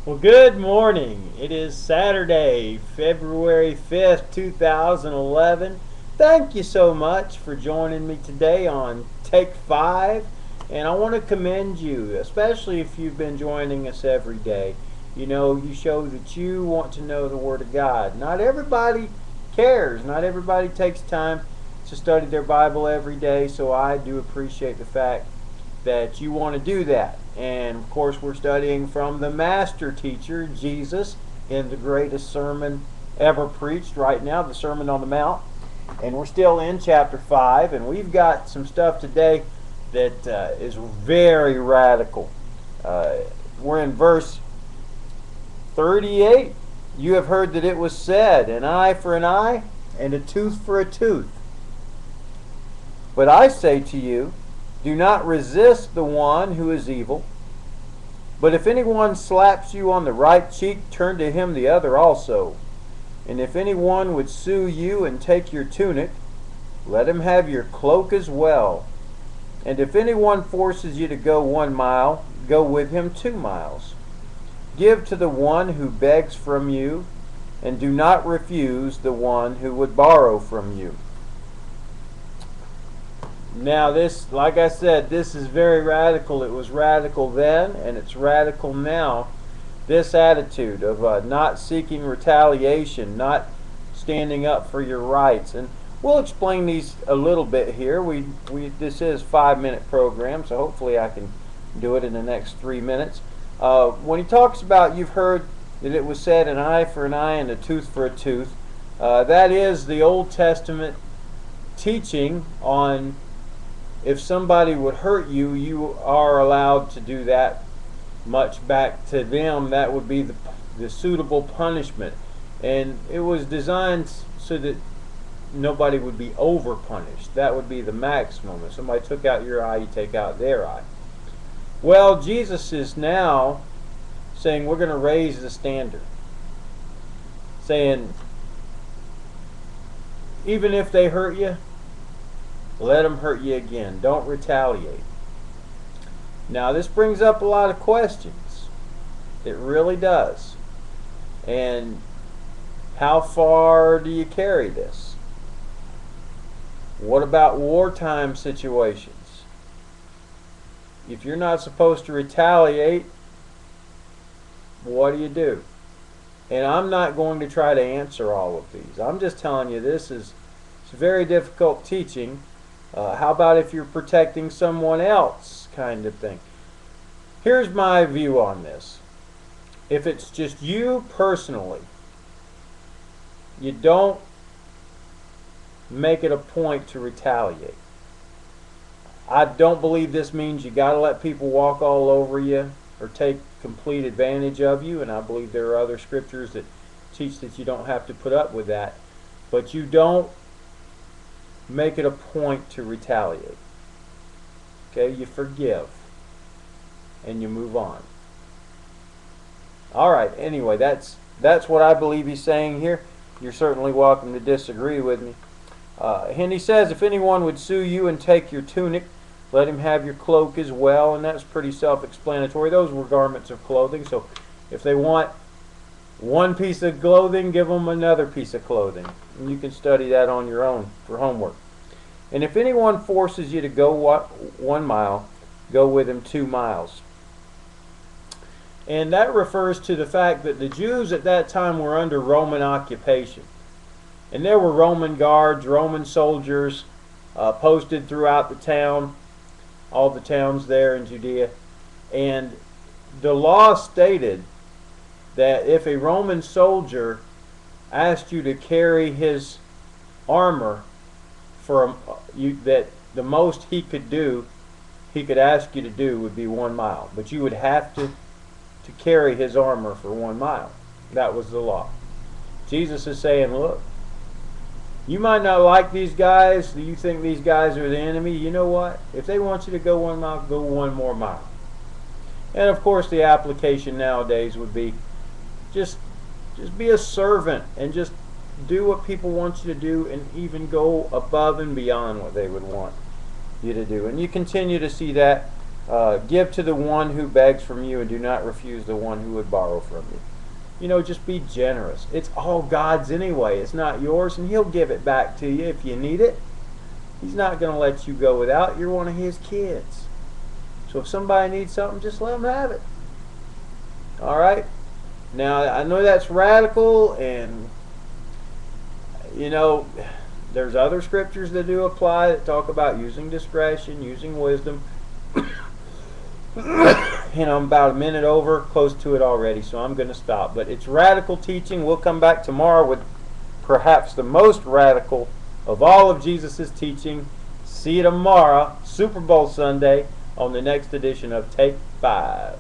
Well, good morning. It is Saturday, February 5th, 2011. Thank you so much for joining me today on Take 5. And I want to commend you, especially if you've been joining us every day. You know, you show that you want to know the Word of God. Not everybody cares, not everybody takes time to study their Bible every day, so I do appreciate the fact that you want to do that. And of course, we're studying from the master teacher, Jesus, in the greatest sermon ever preached right now, the Sermon on the Mount. And we're still in chapter 5, and we've got some stuff today that is very radical. We're in verse 38. You have heard that it was said, an eye for an eye, and a tooth for a tooth. But I say to you, do not resist the one who is evil. But if anyone slaps you on the right cheek, turn to him the other also. And if anyone would sue you and take your tunic, let him have your cloak as well. And if anyone forces you to go 1 mile, go with him 2 miles. Give to the one who begs from you, and do not refuse the one who would borrow from you. Now this, like I said, this is very radical. It was radical then, and it's radical now. This attitude of not seeking retaliation, not standing up for your rights. And we'll explain these a little bit here. This is a 5-minute program, so hopefully I can do it in the next 3 minutes. When he talks about, you've heard that it was said, an eye for an eye and a tooth for a tooth. That is the Old Testament teaching on if somebody would hurt you, you are allowed to do that much back to them. That would be the suitable punishment. And it was designed so that nobody would be over punished. That would be the maximum. If somebody took out your eye, you take out their eye. Well, Jesus is now saying we're going to raise the standard. Saying, even if they hurt you, let them hurt you again. Don't retaliate. Now, this brings up a lot of questions. It really does. And how far do you carry this? What about wartime situations? If you're not supposed to retaliate, what do you do? And I'm not going to try to answer all of these. I'm just telling you it's very difficult teaching. How about if you're protecting someone else, kind of thing? Here's my view on this. If it's just you personally, you don't make it a point to retaliate. I don't believe this means you got to let people walk all over you or take complete advantage of you, and I believe there are other scriptures that teach that you don't have to put up with that. But you don't make it a point to retaliate. Okay, you forgive and you move on. Alright, anyway, that's what I believe he's saying here. You're certainly welcome to disagree with me. And he says, if anyone would sue you and take your tunic, let him have your cloak as well. And that's pretty self-explanatory. Those were garments of clothing. So if they want one piece of clothing, give them another piece of clothing. And you can study that on your own for homework. And if anyone forces you to go 1 mile, go with him 2 miles. And that refers to the fact that the Jews at that time were under Roman occupation. And there were Roman guards, Roman soldiers posted throughout the town, all the towns there in Judea. And the law stated that if a Roman soldier asked you to carry his armor for that the most he could ask you to do would be 1 mile. But you would have to carry his armor for 1 mile. That was the law. Jesus is saying, look, you might not like these guys. You think these guys are the enemy. You know what? If they want you to go 1 mile, go 1 more mile. And of course the application nowadays would be just be a servant and just do what people want you to do, and even go above and beyond what they would want you to do. And you continue to see that Give to the one who begs from you, and do not refuse the one who would borrow from you. You know, just be generous. It's all God's anyway. It's not yours, and He'll give it back to you if you need it. He's not going to let you go without. You're one of His kids. So if somebody needs something, just let them have it. All right? Now, I know that's radical, and, you know, there's other scriptures that do apply that talk about using discretion, using wisdom. You know, I'm about a minute over, close to it already, so I'm going to stop. But it's radical teaching. We'll come back tomorrow with perhaps the most radical of all of Jesus' teaching. See you tomorrow, Super Bowl Sunday, on the next edition of Take 5.